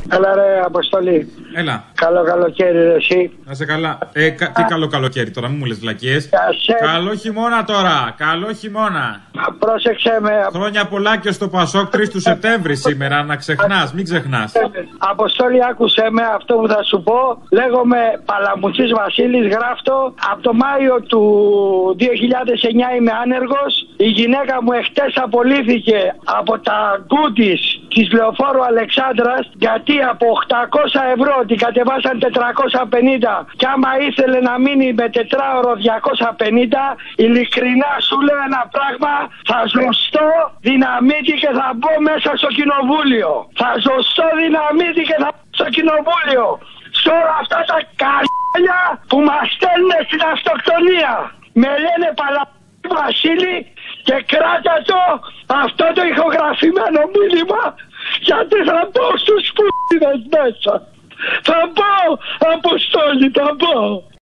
Έλα ρε Αποστολή. Έλα. Καλό καλοκαίρι ρε εσύ. Να σε καλά. Τι καλό καλοκαίρι τώρα, μην μου λες βλακίες. Καλό χειμώνα τώρα. Καλό χειμώνα. Πρόσεξε με. Χρόνια πολλά και στο Πασόκ 3 του Σεπτέμβρη σήμερα. Να ξεχνάς, μην ξεχνάς. Αποστόλη, άκουσε με αυτό που θα σου πω. Λέγομαι Παλαμουτσής Βασίλης, γράφτο. Από το Μάιο του 2009 είμαι άνεργος. Η γυναίκα μου εχθές απολύθηκε από τα γκούτις της Λεωφόρου Αλεξάνδρας, γιατί από 800 ευρώ την κατεβάσαν 450 και άμα ήθελε να μείνει με τετράωρο 250, ειλικρινά σου λέω ένα πράγμα, θα ζωστώ δυναμίτη και θα μπω μέσα στο κοινοβούλιο. Θα ζωστώ δυναμίτη και θα μπω στο κοινοβούλιο. Σε όλα αυτά τα καλιά που μας στέλνουν στην αυτοκτονία. Με λένε Παλαμουτσή Βασίλη και κράτα το αυτό το ηχογραφημένο μήνυμα, γιατί θα μπω στους πούτιδες μέσα. Θα πω, Αποστόλη, θα πω.